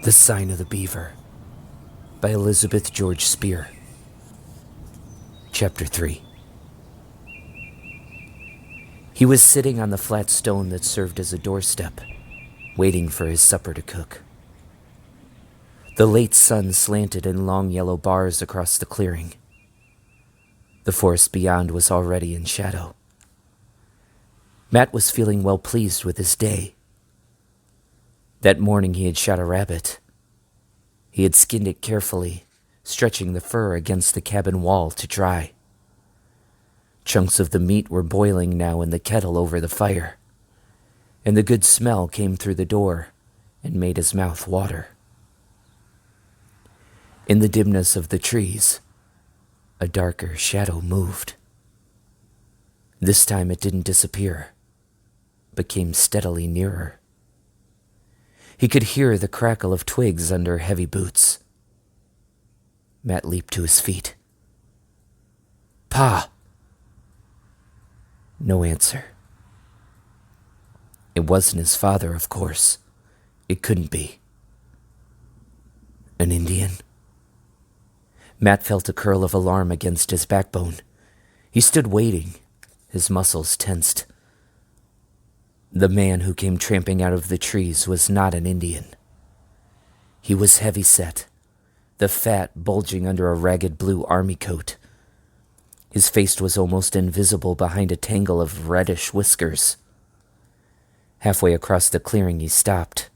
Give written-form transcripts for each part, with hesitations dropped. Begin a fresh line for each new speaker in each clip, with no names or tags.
The Sign of the Beaver by Elizabeth George Speare. Chapter 3. He was sitting on the flat stone that served as a doorstep, waiting for his supper to cook. The late sun slanted in long yellow bars across the clearing. The forest beyond was already in shadow. Matt was feeling well pleased with his day. That morning he had shot a rabbit. He had skinned it carefully, stretching the fur against the cabin wall to dry. Chunks of the meat were boiling now in the kettle over the fire, and the good smell came through the door and made his mouth water. In the dimness of the trees, a darker shadow moved. This time it didn't disappear, but came steadily nearer. He could hear the crackle of twigs under heavy boots. Matt leaped to his feet. "Pa!" No answer. It wasn't his father, of course. It couldn't be. An Indian? Matt felt a curl of alarm against his backbone. He stood waiting, his muscles tensed. The man who came tramping out of the trees was not an Indian. He was heavy-set, the fat bulging under a ragged blue army coat. His face was almost invisible behind a tangle of reddish whiskers. Halfway across the clearing, he stopped.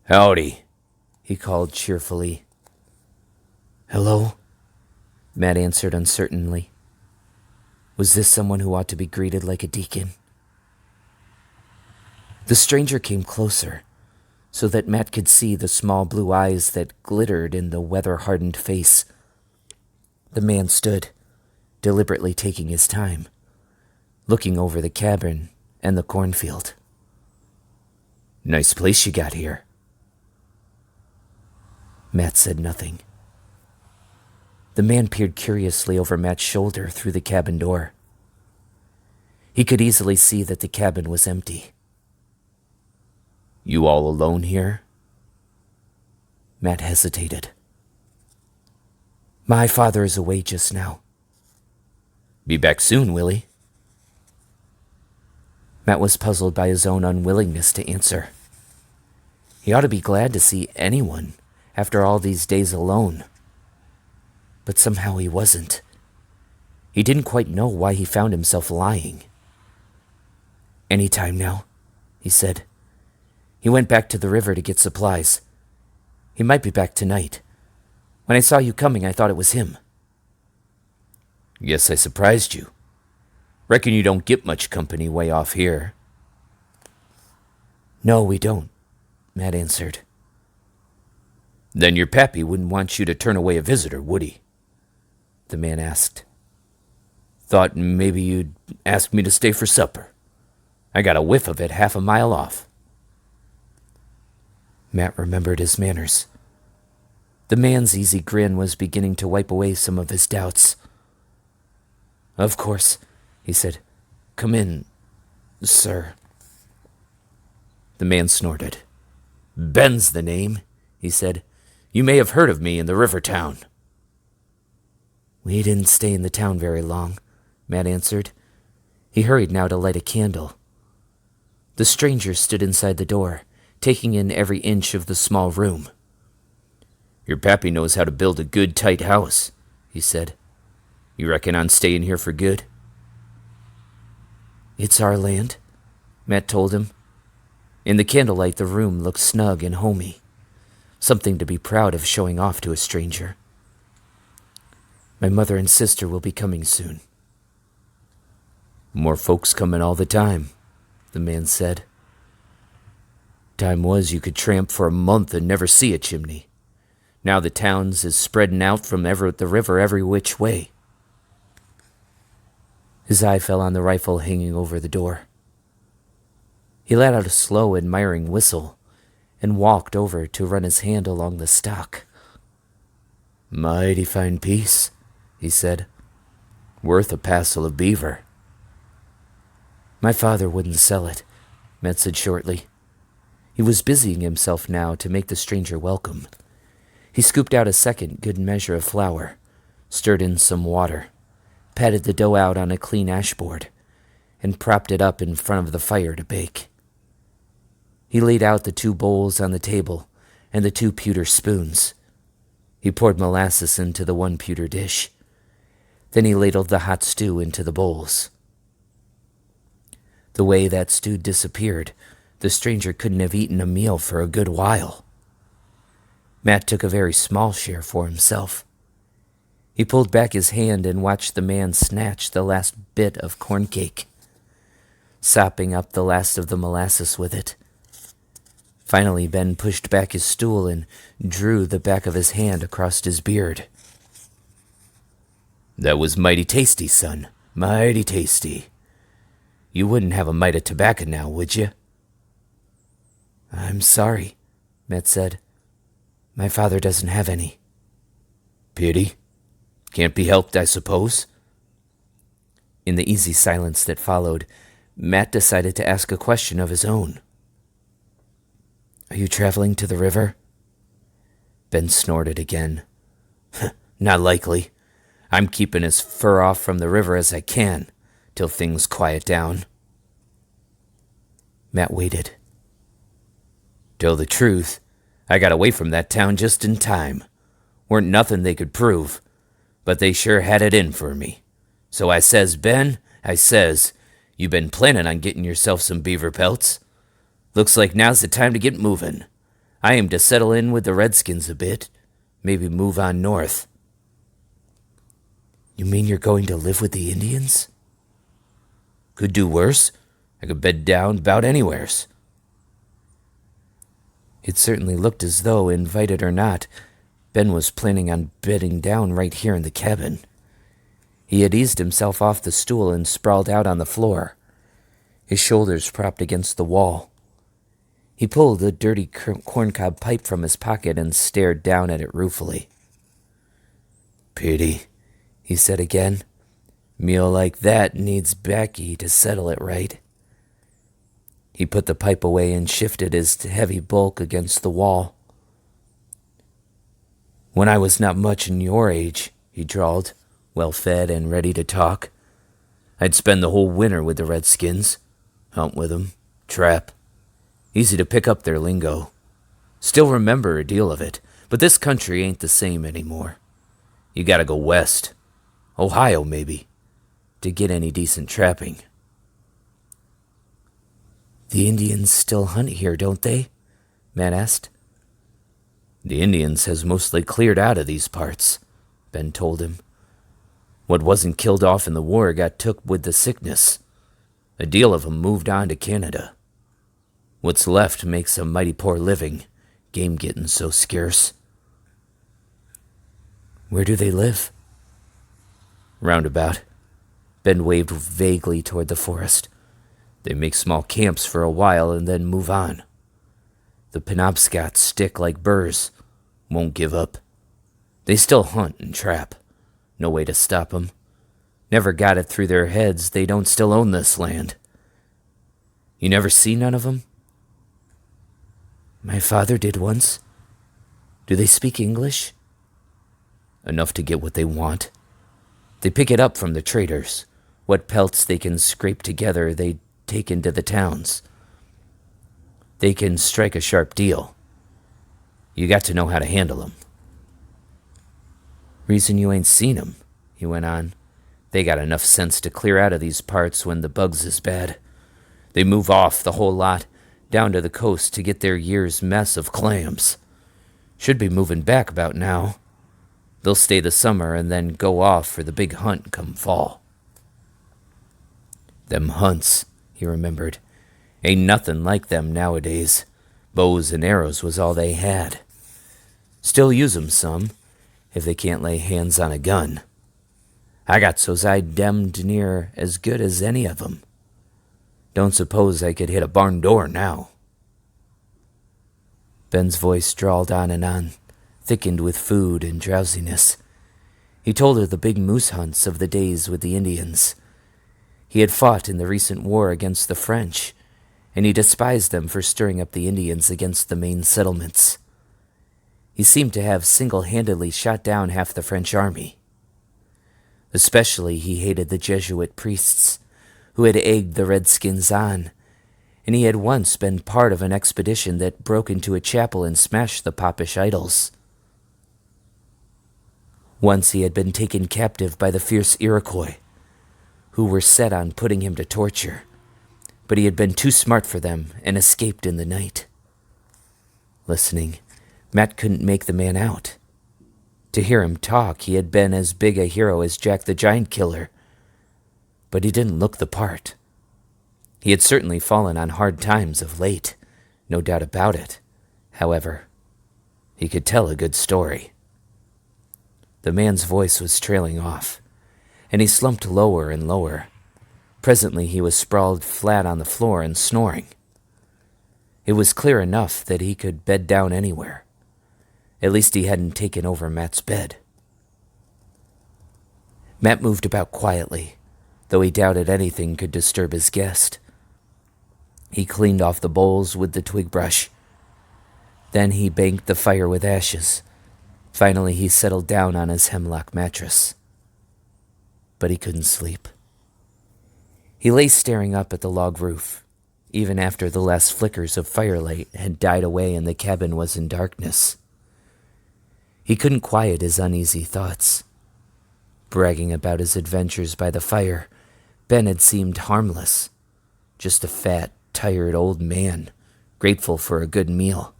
"Howdy," he called cheerfully. "Hello?" Matt answered uncertainly. Was this someone who ought to be greeted like a deacon? The stranger came closer, so that Matt could see the small blue eyes that glittered in the weather-hardened face. The man stood, deliberately taking his time, looking over the cabin and the cornfield. "Nice place you got here." Matt said nothing. The man peered curiously over Matt's shoulder through the cabin door. He could easily see that the cabin was empty. "You all alone here?" Matt hesitated. "My father is away just now." "Be back soon, will he?" Matt was puzzled by his own unwillingness to answer. He ought to be glad to see anyone after all these days alone. But somehow he wasn't. He didn't quite know why he found himself lying. "Any time now," he said. He went back to the river to get supplies. He might be back tonight. When I saw you coming, I thought it was him." "Guess I surprised you. Reckon you don't get much company way off here." "No, we don't," Matt answered. "Then your pappy wouldn't want you to turn away a visitor, would he?" the man asked. "Thought maybe you'd ask me to stay for supper. I got a whiff of it half a mile off." Matt remembered his manners. The man's easy grin was beginning to wipe away some of his doubts. "Of course," he said. "Come in, sir." The man snorted. "Ben's the name," he said. "You may have heard of me in the river town." "We didn't stay in the town very long," Matt answered. He hurried now to light a candle. The stranger stood inside the door, taking in every inch of the small room. "Your pappy knows how to build a good, tight house," he said. "You reckon on staying here for good?" "It's our land," Matt told him. In the candlelight, the room looked snug and homey, something to be proud of showing off to a stranger. "My mother and sister will be coming soon." "More folks coming all the time," the man said. "Time was you could tramp for a month and never see a chimney. Now the towns is spreading out from the river every which way." His eye fell on the rifle hanging over the door. He let out a slow, admiring whistle and walked over to run his hand along the stock. "Mighty fine piece," he said. "Worth a passel of beaver." "My father wouldn't sell it," Matt said shortly. He was busying himself now to make the stranger welcome. He scooped out a second good measure of flour, stirred in some water, patted the dough out on a clean ashboard, and propped it up in front of the fire to bake. He laid out the 2 bowls on the table and the 2 pewter spoons. He poured molasses into the 1 pewter dish. Then he ladled the hot stew into the bowls. The way that stew disappeared, the stranger couldn't have eaten a meal for a good while. Matt took a very small share for himself. He pulled back his hand and watched the man snatch the last bit of corn cake, sopping up the last of the molasses with it. Finally, Ben pushed back his stool and drew the back of his hand across his beard. "That was mighty tasty, son. Mighty tasty. You wouldn't have a mite of tobacco now, would you?" "I'm sorry," Matt said. "My father doesn't have any." "Pity. Can't be helped, I suppose." In the easy silence that followed, Matt decided to ask a question of his own. "Are you traveling to the river?" Ben snorted again. "Not likely. I'm keeping as far off from the river as I can, till things quiet down." Matt waited. "Tell the truth, I got away from that town just in time. Weren't nothing they could prove, but they sure had it in for me. So I says, 'Ben,' I says, 'you been planning on getting yourself some beaver pelts. Looks like now's the time to get moving. I aim to settle in with the Redskins a bit, maybe move on north." "You mean you're going to live with the Indians?" "Could do worse. I could bed down about anywheres." It certainly looked as though, invited or not, Ben was planning on bedding down right here in the cabin. He had eased himself off the stool and sprawled out on the floor, his shoulders propped against the wall. He pulled a dirty corncob pipe from his pocket and stared down at it ruefully. "Pity," he said again. "Meal like that needs baccy to settle it right." He put the pipe away and shifted his heavy bulk against the wall. "When I was not much in your age," he drawled, well-fed and ready to talk, "I'd spend the whole winter with the Redskins. Hunt with 'em, trap. Easy to pick up their lingo. Still remember a deal of it, but this country ain't the same anymore. You gotta go west. Ohio, maybe, to get any decent trapping." "The Indians still hunt here, don't they?" Matt asked. "The Indians has mostly cleared out of these parts," Ben told him. "What wasn't killed off in the war got took with the sickness. A deal of 'em moved on to Canada. What's left makes a mighty poor living, game getting so scarce." "Where do they live?" "Roundabout." Ben waved vaguely toward the forest. "They make small camps for a while and then move on. The Penobscots stick like burrs, won't give up. They still hunt and trap. No way to stop 'em. Never got it through their heads they don't still own this land. You never see none of 'em?" "My father did once. Do they speak English?" "Enough to get what they want. They pick it up from the traders. What pelts they can scrape together they take into the towns. They can strike a sharp deal. You got to know how to handle 'em." "Reason you ain't seen 'em," he went on. "They got enough sense to clear out of these parts when the bugs is bad. They move off the whole lot, down to the coast to get their year's mess of clams. Should be moving back about now. They'll stay the summer and then go off for the big hunt come fall." "Them hunts," he remembered, "ain't nothing like them nowadays. Bows and arrows was all they had. Still use 'em some, if they can't lay hands on a gun. I got so's I demmed near as good as any of 'em. Don't suppose I could hit a barn door now." Ben's voice drawled on and on, thickened with food and drowsiness. He told her the big moose hunts of the days with the Indians. He had fought in the recent war against the French, and he despised them for stirring up the Indians against the main settlements. He seemed to have single-handedly shot down half the French army. Especially he hated the Jesuit priests, who had egged the Redskins on, and he had once been part of an expedition that broke into a chapel and smashed the popish idols. Once he had been taken captive by the fierce Iroquois, who were set on putting him to torture, but he had been too smart for them and escaped in the night. Listening, Matt couldn't make the man out. To hear him talk, he had been as big a hero as Jack the Giant Killer, but he didn't look the part. He had certainly fallen on hard times of late, no doubt about it. However, he could tell a good story. The man's voice was trailing off, and he slumped lower and lower. Presently he was sprawled flat on the floor and snoring. It was clear enough that he could bed down anywhere. At least he hadn't taken over Matt's bed. Matt moved about quietly, though he doubted anything could disturb his guest. He cleaned off the bowls with the twig brush. Then he banked the fire with ashes. Finally, he settled down on his hemlock mattress. But he couldn't sleep. He lay staring up at the log roof, even after the last flickers of firelight had died away and the cabin was in darkness. He couldn't quiet his uneasy thoughts. Bragging about his adventures by the fire, Ben had seemed harmless. Just a fat, tired old man, grateful for a good meal.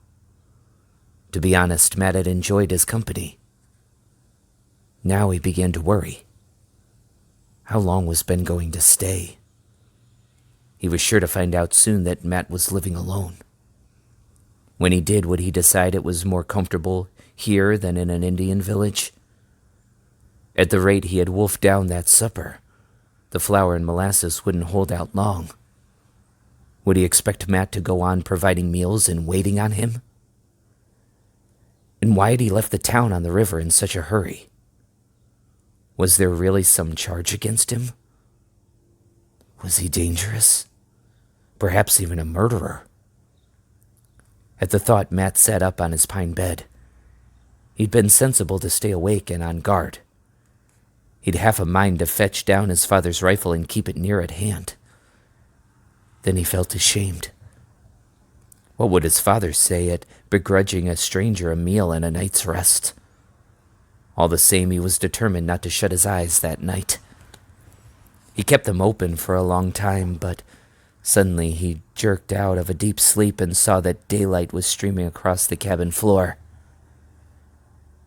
To be honest, Matt had enjoyed his company. Now he began to worry. How long was Ben going to stay? He was sure to find out soon that Matt was living alone. When he did, would he decide it was more comfortable here than in an Indian village? At the rate he had wolfed down that supper, the flour and molasses wouldn't hold out long. Would he expect Matt to go on providing meals and waiting on him? And why had he left the town on the river in such a hurry? Was there really some charge against him? Was he dangerous? Perhaps even a murderer? At the thought, Matt sat up on his pine bed. He'd been sensible to stay awake and on guard. He'd half a mind to fetch down his father's rifle and keep it near at hand. Then he felt ashamed. What would his father say at begrudging a stranger a meal and a night's rest? All the same, he was determined not to shut his eyes that night. He kept them open for a long time, but suddenly he jerked out of a deep sleep and saw that daylight was streaming across the cabin floor.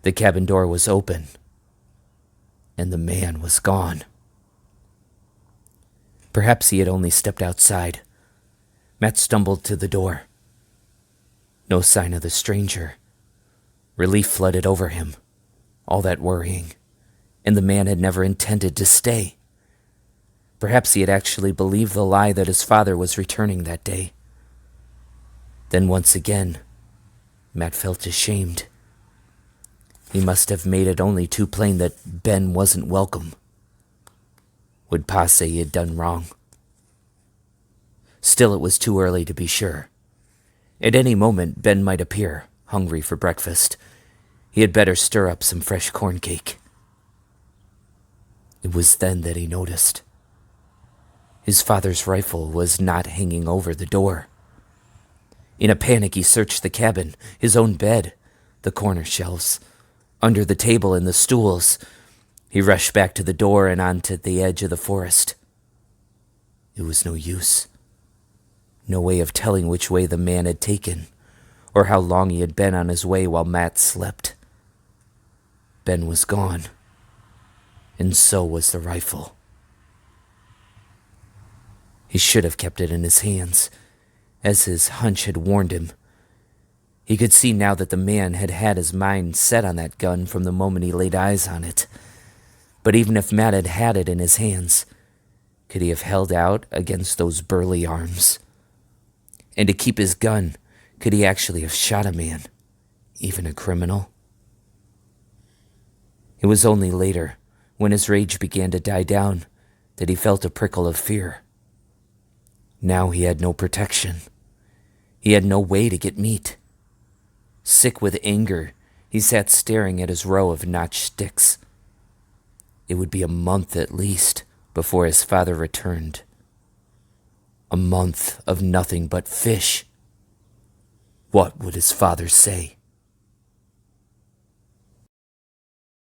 The cabin door was open, and the man was gone. Perhaps he had only stepped outside. Matt stumbled to the door. No sign of the stranger. Relief flooded over him. All that worrying, and the man had never intended to stay. Perhaps he had actually believed the lie that his father was returning that day. Then once again, Matt felt ashamed. He must have made it only too plain that Ben wasn't welcome. Would Pa say he had done wrong? Still, it was too early to be sure. At any moment, Ben might appear, hungry for breakfast. He had better stir up some fresh corn cake. It was then that he noticed. His father's rifle was not hanging over the door. In a panic, he searched the cabin, his own bed, the corner shelves, under the table and the stools. He rushed back to the door and onto the edge of the forest. It was no use. No way of telling which way the man had taken, or how long he had been on his way while Matt slept. Ben was gone, and so was the rifle. He should have kept it in his hands, as his hunch had warned him. He could see now that the man had had his mind set on that gun from the moment he laid eyes on it. But even if Matt had had it in his hands, could he have held out against those burly arms? And to keep his gun, could he actually have shot a man, even a criminal? It was only later, when his rage began to die down, that he felt a prickle of fear. Now he had no protection. He had no way to get meat. Sick with anger, he sat staring at his row of notched sticks. It would be a month at least before his father returned. A month of nothing but fish. What would his father say?